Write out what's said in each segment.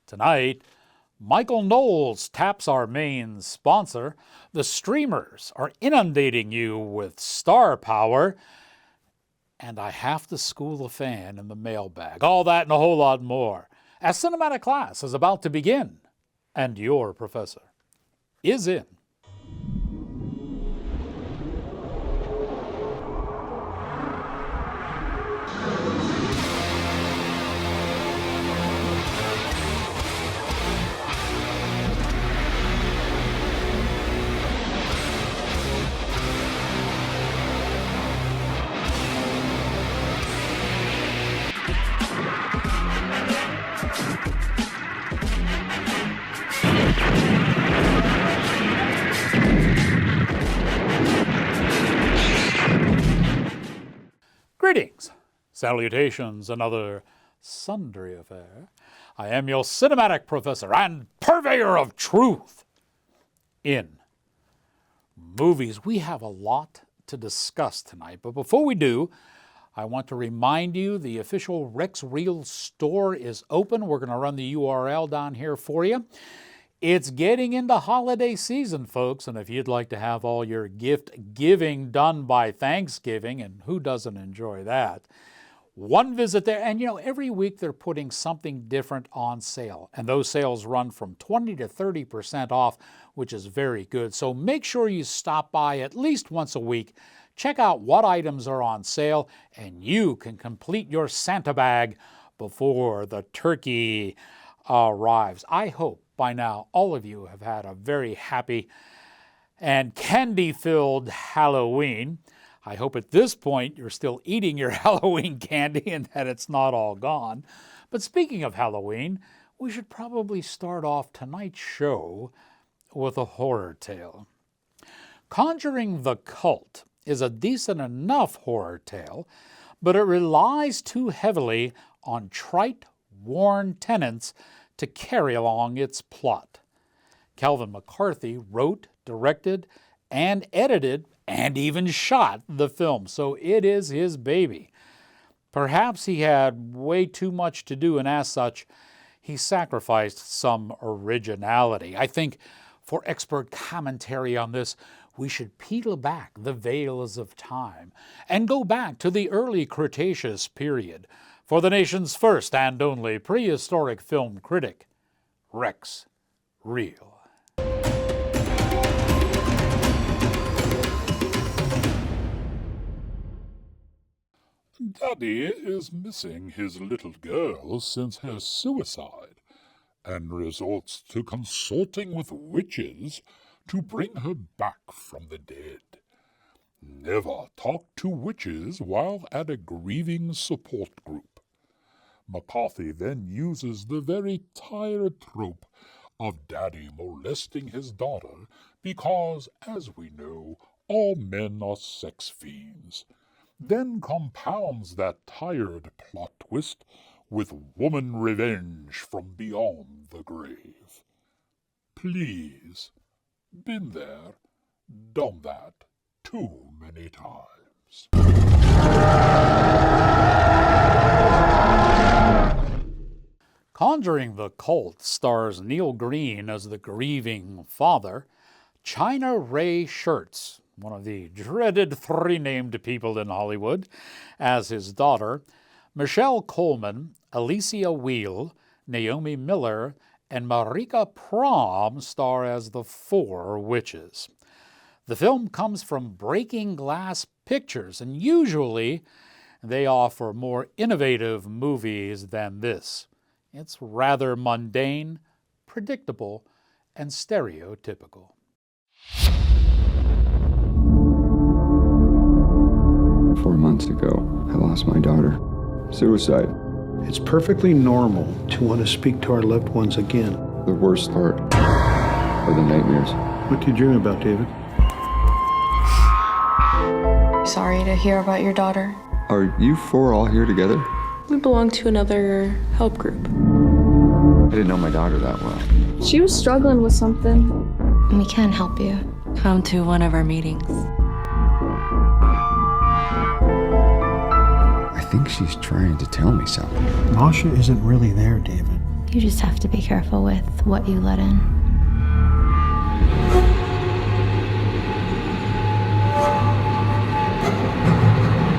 Tonight, Michael Knowles taps our main sponsor. The streamers are inundating you with star power. And I have to school a fan in the mailbag. All that and a whole lot more. As cinematic class is about to begin, and your professor is in. Greetings, salutations, and other sundry affair. I am your cinematic professor and purveyor of truth. In movies, we have a lot to discuss tonight, but before we do, I want to remind you the official Rex Reel store is open. We're going to run the URL down here for you. It's getting into holiday season, folks, and if you'd like to have all your gift giving done by Thanksgiving, and who doesn't enjoy that, one visit there, and every week they're putting something different on sale, and those sales run from 20 to 30% off, which is very good. So make sure you stop by at least once a week, check out what items are on sale, and you can complete your Santa bag before the turkey arrives. I hope by now all of you have had a very happy and candy-filled Halloween. I hope at this point you're still eating your Halloween candy and that it's not all gone. But speaking of Halloween, we should probably start off tonight's show with a horror tale. Conjuring the Cult is a decent enough horror tale, but it relies too heavily on trite, worn tenets to carry along its plot. Kevin McCarthy wrote, directed, and edited, and even shot the film, so it is his baby. Perhaps he had way too much to do, and as such, he sacrificed some originality. I think for expert commentary on this, we should peel back the veils of time and go back to the early Cretaceous period for the nation's first and only prehistoric film critic, Rex Reel. Daddy is missing his little girl since her suicide, and resorts to consulting with witches to bring her back from the dead. Never talk to witches while at a grieving support group. McCarthy then uses the very tired trope of Daddy molesting his daughter because, as we know, all men are sex fiends. Then compounds that tired plot twist with woman revenge from beyond the grave. Please, been there, done that too many times. Conjuring the Cult stars Neil Green as the grieving father, China Ray Shurts, one of the dreaded three named people in Hollywood, as his daughter, Michelle Coleman, Alicia Wheel, Naomi Miller, and Marika Prom star as the four witches. The film comes from Breaking Glass Pictures, and usually they offer more innovative movies than this. It's rather mundane, predictable, and stereotypical. 4 months ago, I lost my daughter. Suicide. It's perfectly normal to want to speak to our loved ones again. The worst part are the nightmares. What do you dream about, David? Sorry to hear about your daughter. Are you four all here together? We belong to another help group. I didn't know my daughter that well. She was struggling with something. We can help you. Come to one of our meetings. I think she's trying to tell me something. Masha isn't really there, David. You just have to be careful with what you let in.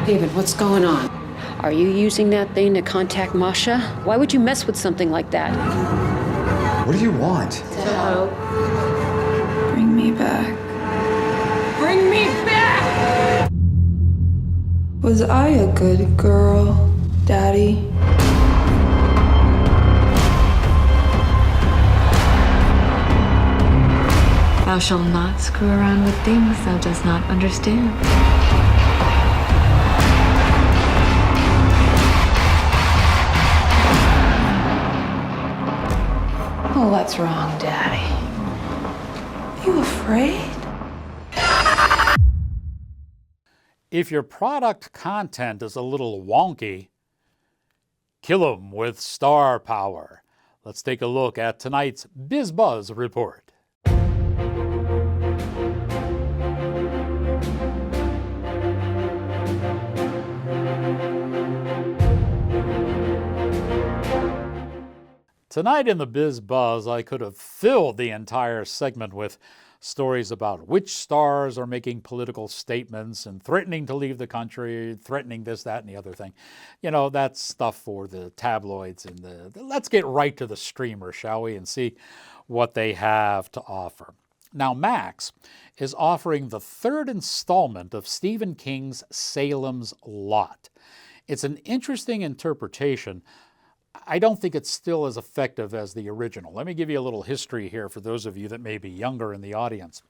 David, what's going on? Are you using that thing to contact Masha? Why would you mess with something like that? What do you want? To help. Bring me back. Bring me back! Was I a good girl, Daddy? Thou shalt not screw around with things thou dost not understand. Oh, what's wrong, Daddy? You afraid? If your product content is a little wonky, kill 'em with star power. Let's take a look at tonight's BizBuzz report. Tonight in the BizBuzz, I could have filled the entire segment with stories about which stars are making political statements and threatening to leave the country, threatening this, that, and the other thing. You know, that's stuff for the tabloids and let's get right to the streamer, shall we, and see what they have to offer. Now, Max is offering the third installment of Stephen King's Salem's Lot. It's an interesting interpretation. I don't think it's still as effective as the original. Let me give you a little history here for those of you that may be younger in the audience.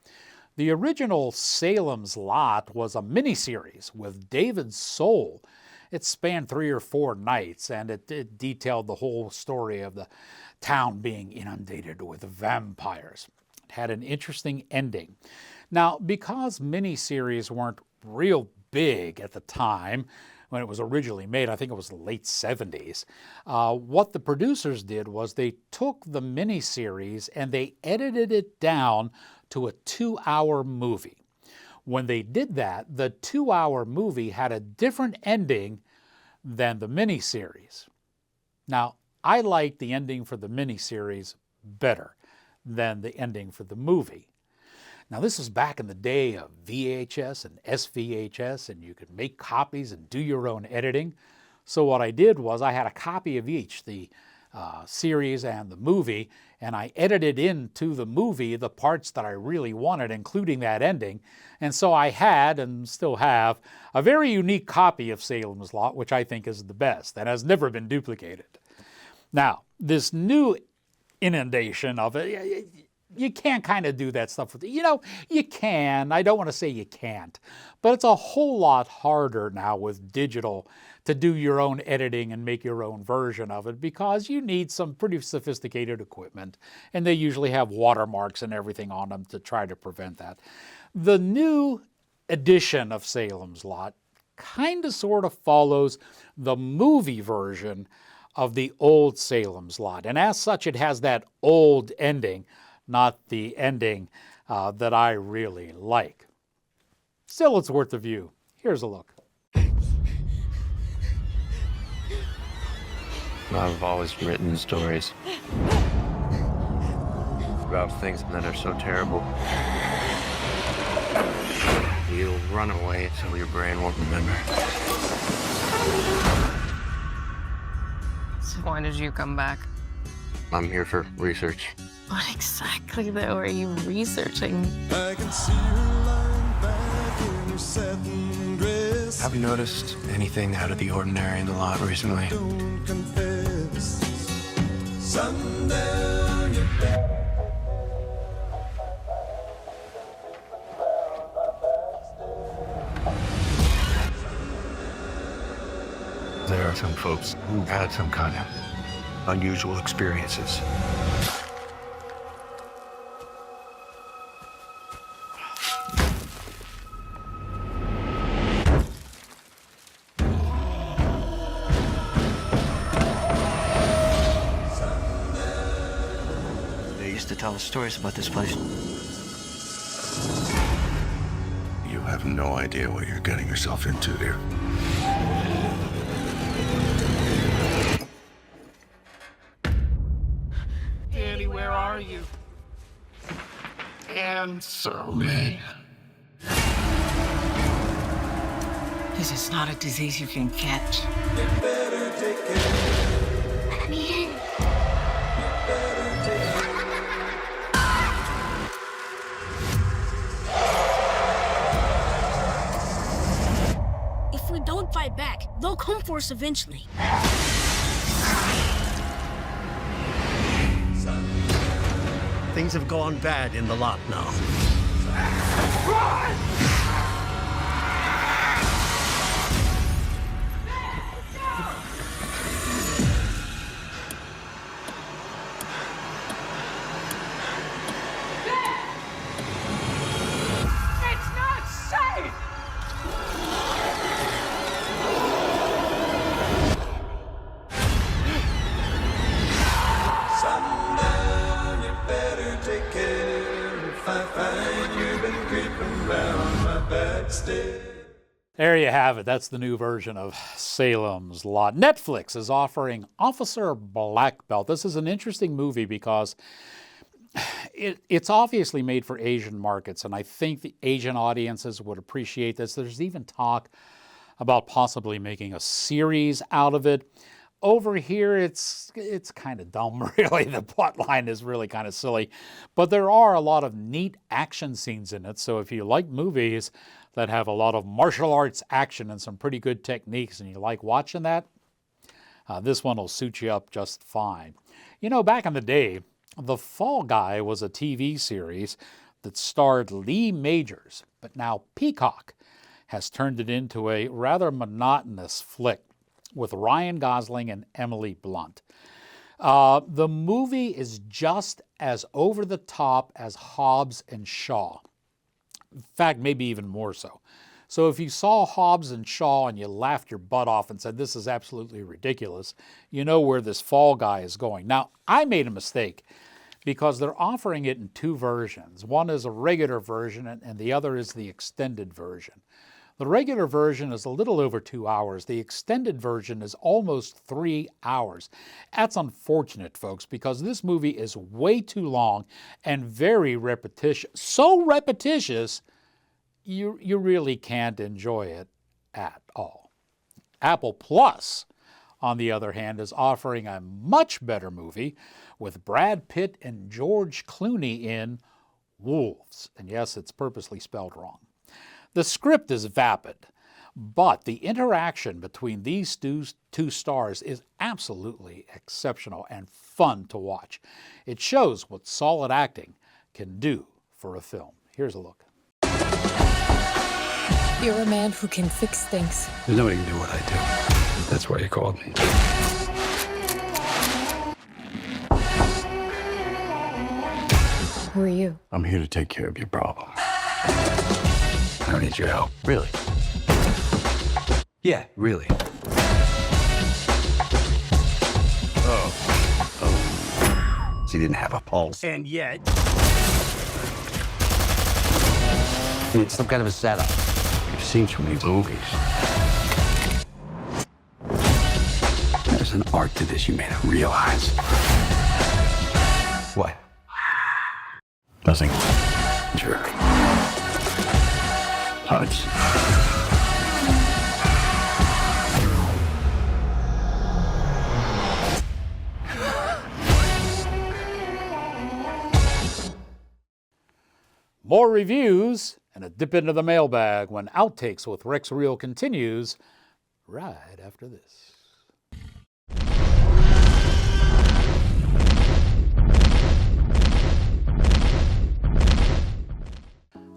The original Salem's Lot was a miniseries with David Soul. It spanned 3 or 4 nights, and it detailed the whole story of the town being inundated with vampires. It had an interesting ending. Now, because miniseries weren't real big at the time, when it was originally made, I think it was the late 70s, what the producers did was they took the miniseries and they edited it down to a 2-hour movie. When they did that, the 2-hour movie had a different ending than the miniseries. Now, I liked the ending for the miniseries better than the ending for the movie. Now, this was back in the day of VHS and SVHS, and you could make copies and do your own editing. So what I did was I had a copy of each, the series and the movie, and I edited into the movie the parts that I really wanted, including that ending. And so I had, and still have, a very unique copy of Salem's Lot, which I think is the best and has never been duplicated. Now, this new inundation of it, you can't kind of do that stuff with it. You know, you can. I don't want to say you can't. But it's a whole lot harder now with digital to do your own editing and make your own version of it because you need some pretty sophisticated equipment. And they usually have watermarks and everything on them to try to prevent that. The new edition of Salem's Lot kind of sort of follows the movie version of the old Salem's Lot. And as such, it has that old ending, not the ending that I really like. Still, it's worth a view. Here's a look. I've always written stories about things that are so terrible. You'll run away so your brain won't remember. So why did you come back? I'm here for research. What exactly, though, are you researching? I can see her lying back in her satin dress. Have you noticed anything out of the ordinary in the lot recently? Don't confess. Sundown, you're back. There are some folks who had some kind of unusual experiences. They used to tell us stories about this place. You have no idea what you're getting yourself into here. Danny, where are you? Answer me. This is not a disease you can catch. Let me in. If we don't fight back, they'll come for us eventually. Things have gone bad in the lot now. It's not safe! Sundown, you better take care. If I find you've been creeping round my back stairs. There you have it. That's the new version of Salem's Lot. Netflix is offering Officer Black Belt. This is an interesting movie because it's obviously made for Asian markets, and I think the Asian audiences would appreciate this. There's even talk about possibly making a series out of it. Over here, it's kind of dumb, really. The plot line is really kind of silly. But there are a lot of neat action scenes in it, so if you like movies that have a lot of martial arts action and some pretty good techniques and you like watching that, this one will suit you up just fine. You know, back in the day, The Fall Guy was a TV series that starred Lee Majors, but now Peacock has turned it into a rather monotonous flick with Ryan Gosling and Emily Blunt. The movie is just as over the top as Hobbs and Shaw. In fact, maybe even more so. So if you saw Hobbs and Shaw and you laughed your butt off and said, this is absolutely ridiculous, you know where this Fall Guy is going. Now, I made a mistake because they're offering it in two versions. One is a regular version and the other is the extended version. The regular version is a little over 2 hours. The extended version is almost 3 hours. That's unfortunate, folks, because this movie is way too long and very repetitious. So repetitious, you really can't enjoy it at all. Apple Plus, on the other hand, is offering a much better movie with Brad Pitt and George Clooney in Wolves. And yes, it's purposely spelled wrong. The script is vapid, but the interaction between these two stars is absolutely exceptional and fun to watch. It shows what solid acting can do for a film. Here's a look. You're a man who can fix things. There's nobody can do what I do. That's why you called me. Who are you? I'm here to take care of your problem. I don't need your help. Really? Yeah, really. Oh. So you didn't have a pulse. And yet... It's some kind of a setup. You've seen too many movies. There's an art to this you may not realize. What? Nothing. Jerk. Touch. More reviews and a dip into the mailbag when Outtakes with Rex Reel continues right after this.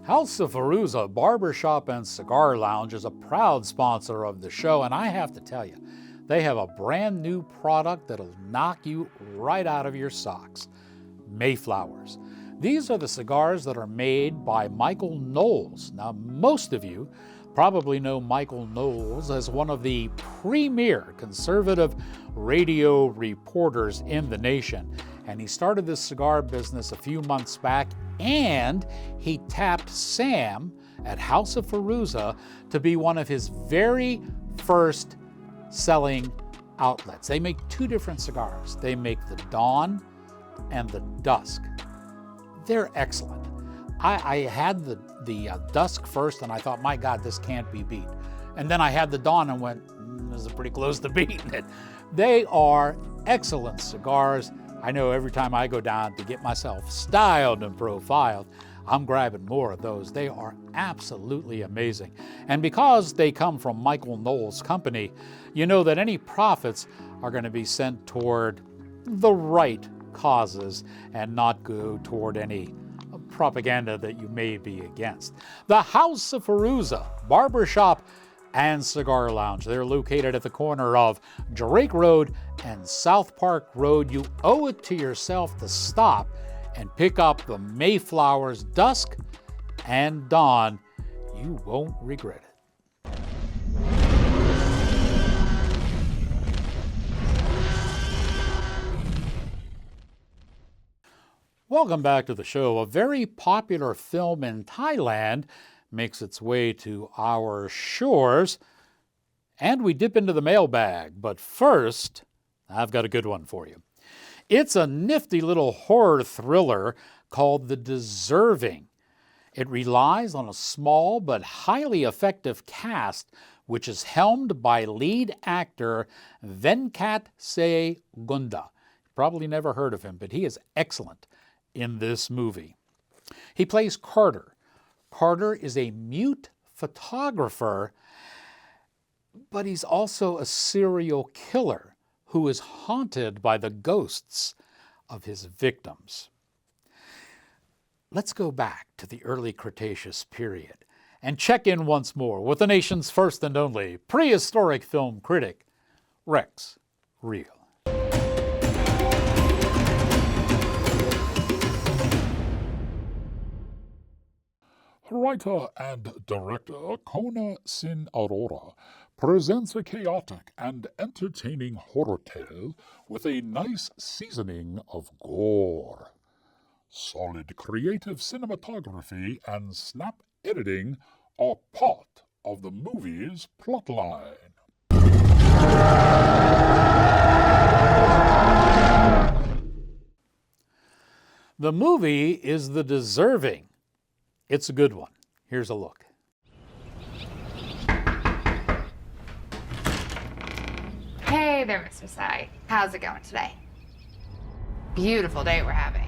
House of Fairuza Barbershop and Cigar Lounge is a proud sponsor of the show, and I have to tell you, they have a brand new product that'll knock you right out of your socks. Mayflowers. These are the cigars that are made by Michael Knowles. Now, most of you probably know Michael Knowles as one of the premier conservative radio reporters in the nation. And he started this cigar business a few months back, and he tapped Sam at House of Fairuza to be one of his very first selling outlets. They make two different cigars. They make the Dawn and the dusk. They're excellent. I had the dusk first, and I thought, my God, this can't be beat. And then I had the dawn and went, this is pretty close to beating it. They are excellent cigars. I know every time I go down to get myself styled and profiled, I'm grabbing more of those. They are absolutely amazing. And because they come from Michael Knowles' company, you know that any profits are going to be sent toward the right causes and not go toward any propaganda that you may be against. The House of Fairuza Barbershop and Cigar Lounge. They're located at the corner of Drake Road and South Park Road. You owe it to yourself to stop and pick up the Mayflower's Dusk and Dawn. You won't regret it. Welcome back to the show. A very popular film in Thailand makes its way to our shores, and we dip into the mailbag. But first, I've got a good one for you. It's a nifty little horror thriller called The Deserving. It relies on a small but highly effective cast, which is helmed by lead actor Venkat Se Gunda. Probably never heard of him, but he is excellent in this movie. He plays Carter. Carter is a mute photographer, but he's also a serial killer who is haunted by the ghosts of his victims. Let's go back to the early Cretaceous period and check in once more with the nation's first and only prehistoric film critic, Rex Reel. Writer and director Kona Sin Aurora presents a chaotic and entertaining horror tale with a nice seasoning of gore. Solid creative cinematography and snap editing are part of the movie's plotline. The movie is The Deserving. It's a good one. Here's a look. Hey there, Mr. Sai. How's it going today? Beautiful day we're having.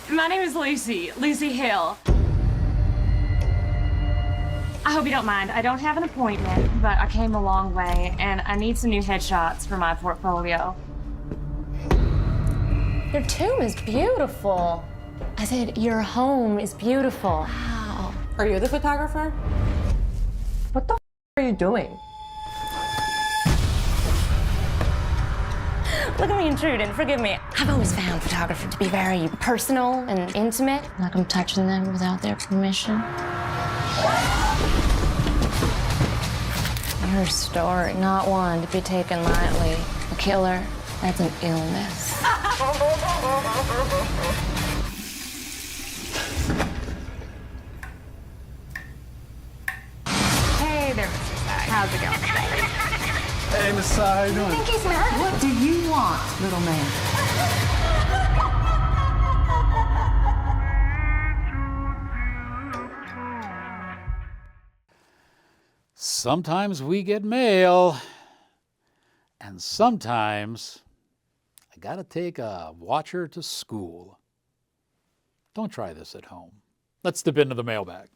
My name is Lucy Hill. I hope you don't mind. I don't have an appointment, but I came a long way, and I need some new headshots for my portfolio. Your tomb is beautiful. I said your home is beautiful. Wow. Are you the photographer? What the f are you doing? Look at me intruding, forgive me. I've always found photography to be very personal and intimate. Like I'm touching them without their permission. Your story, not one to be taken lightly. A killer, that's an illness. Hey there, Mr. Sai. How's it going today? Hey, Miss Sai, how you doing? Think he's mad? What do you want, little man? Sometimes we get mail, and sometimes I gotta take a watcher to school. Don't try this at home. Let's dip into the mailbag.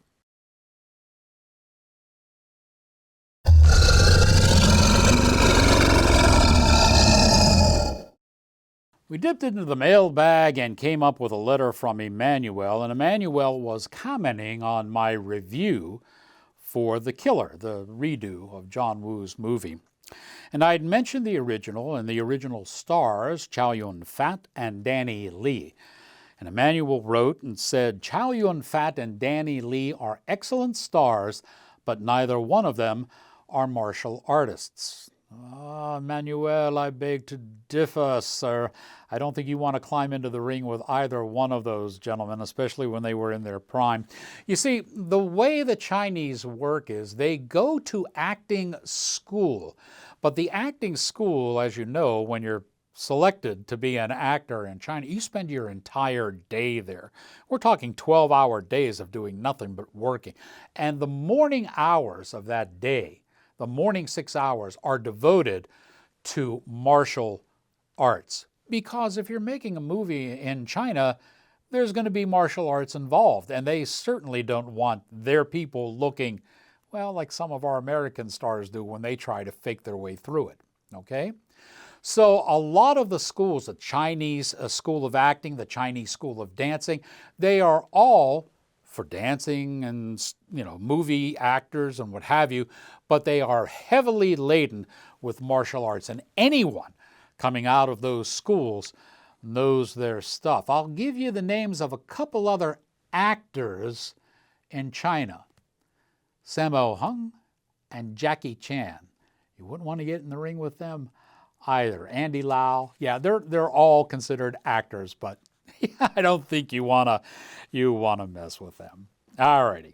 We dipped into the mailbag and came up with a letter from Emmanuel, and Emmanuel was commenting on my review for The Killer, the redo of John Woo's movie. And I had mentioned the original, and the original stars Chow Yun-fat and Danny Lee. And Emmanuel wrote and said, Chow Yun-fat and Danny Lee are excellent stars, but neither one of them are martial artists. Emmanuel, I beg to differ, sir. I don't think you want to climb into the ring with either one of those gentlemen, especially when they were in their prime. You see, the way the Chinese work is they go to acting school. But the acting school, as you know, when you're selected to be an actor in China, you spend your entire day there. We're talking 12-hour days of doing nothing but working. And the morning hours of that day, the morning 6 hours, are devoted to martial arts. Because if you're making a movie in China, there's going to be martial arts involved. And they certainly don't want their people looking, well, like some of our American stars do when they try to fake their way through it. Okay? So a lot of the schools, the Chinese School of Acting, the Chinese School of Dancing, they are all for dancing and, movie actors and what have you, but they are heavily laden with martial arts. And anyone coming out of those schools knows their stuff. I'll give you the names of a couple other actors in China. Sammo Hung and Jackie Chan. You wouldn't want to get in the ring with them either. Andy Lau. Yeah, they're all considered actors, but I don't think you wanna mess with them. Alrighty.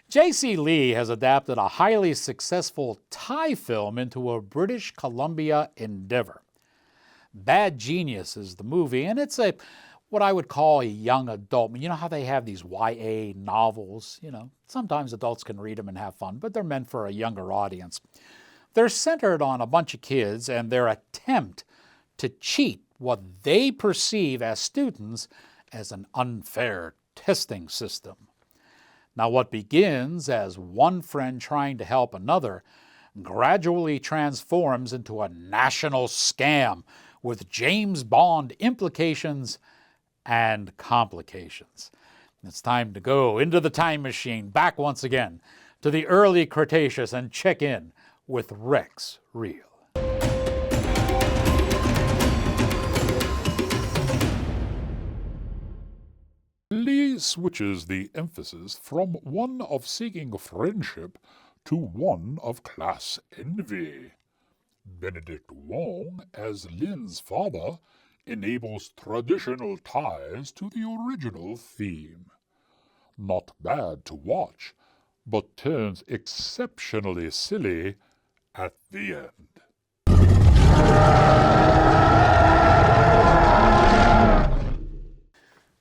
J.C. Lee has adapted a highly successful Thai film into a British Columbia endeavor. Bad Genius is the movie, and it's what I would call a young adult. You know how they have these YA novels? Sometimes adults can read them and have fun, but they're meant for a younger audience. They're centered on a bunch of kids and their attempt to cheat what they perceive as students as an unfair testing system. Now, what begins as one friend trying to help another gradually transforms into a national scam with James Bond implications and complications. It's time to go into the time machine, back once again to the early Cretaceous, and check in with Rex Reel. Lee switches the emphasis from one of seeking friendship to one of class envy. Benedict Wong, as Lin's father, enables traditional ties to the original theme. Not bad to watch, but turns exceptionally silly at the end.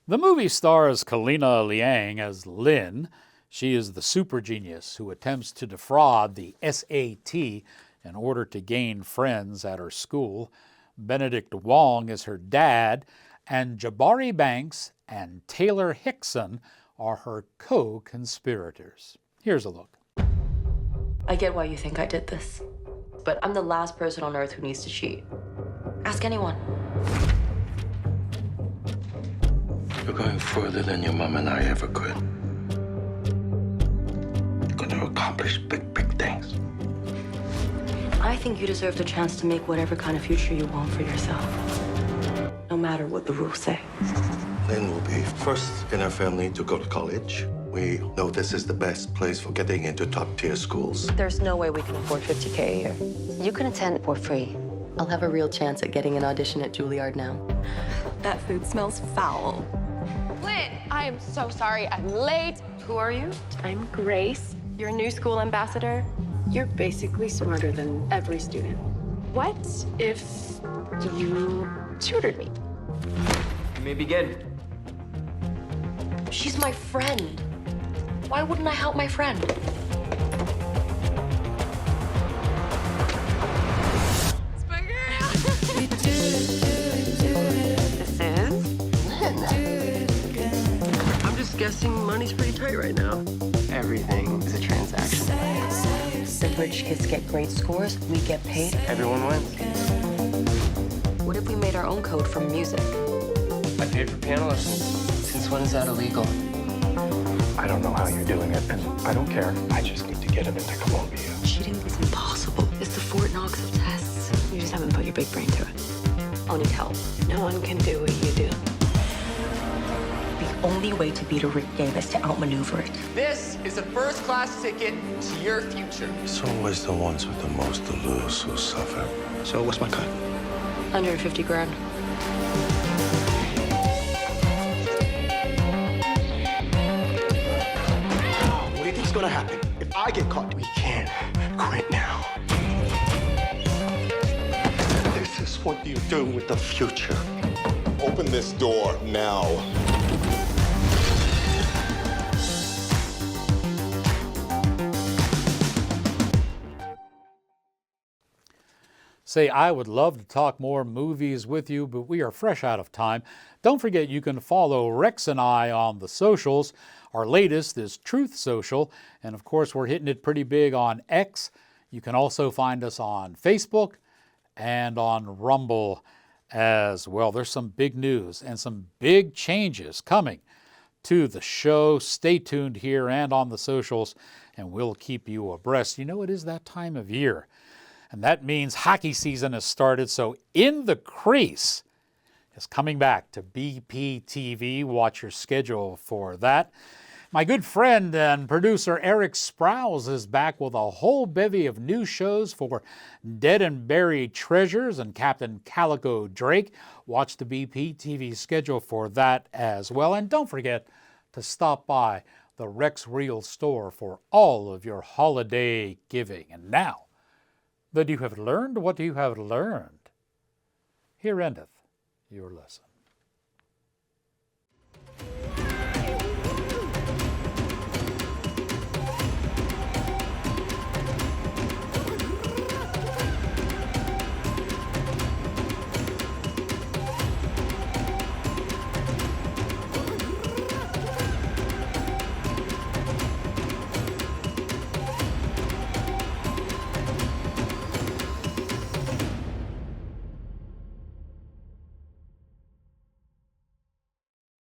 The movie stars Kalina Liang as Lin. She is the super genius who attempts to defraud the SAT in order to gain friends at her school. Benedict Wong is her dad, and Jabari Banks and Taylor Hickson are her co-conspirators. Here's a look. I get why you think I did this, but I'm the last person on Earth who needs to cheat. Ask anyone. You're going further than your mom and I ever could. You're going to accomplish big, big things. I think you deserve the chance to make whatever kind of future you want for yourself, no matter what the rules say. Lynn will be first in our family to go to college. We know this is the best place for getting into top-tier schools. There's no way we can afford $50K a year. You can attend for free. I'll have a real chance at getting an audition at Juilliard now. That food smells foul. Lynn, I am so sorry I'm late. Who are you? I'm Grace, your new school ambassador. You're basically smarter than every student. What if you tutored me? You may begin. She's my friend. Why wouldn't I help my friend? I'm just guessing money's pretty tight right now. Everything is a transaction. The rich kids get great scores, we get paid. Everyone wins. What if we made our own code from music? I paid for piano lessons. Since when is that illegal? I don't know how you're doing it, and I don't care. I just need to get him into Columbia. Cheating is impossible. It's the Fort Knox of tests. You just haven't put your big brain to it. I'll need help. No one can do what you do. only way to beat a rigged game is to outmaneuver it. This is a first-class ticket to your future. It's always the ones with the most to lose who suffer. So what's my cut? 150 grand. What do you think's gonna happen if I get caught? We can't quit now. This is what you do with the future. Open this door now. Say, I would love to talk more movies with you, but we are fresh out of time. Don't forget you can follow Rex and I on the socials. Our latest is Truth Social, and of course we're hitting it pretty big on X. You can also find us on Facebook and on Rumble as well. There's some big news and some big changes coming to the show. Stay tuned here and on the socials, and we'll keep you abreast. You know, it is that time of year, and that means hockey season has started. So In the Crease is coming back to BPTV. Watch your schedule for that. My good friend and producer Eric Sprouse is back with a whole bevy of new shows for Dead and Buried Treasures and Captain Calico Drake. Watch the BPTV schedule for that as well. And don't forget to stop by the Rex Real store for all of your holiday giving. And now that you have learned what you have learned, here endeth your lesson.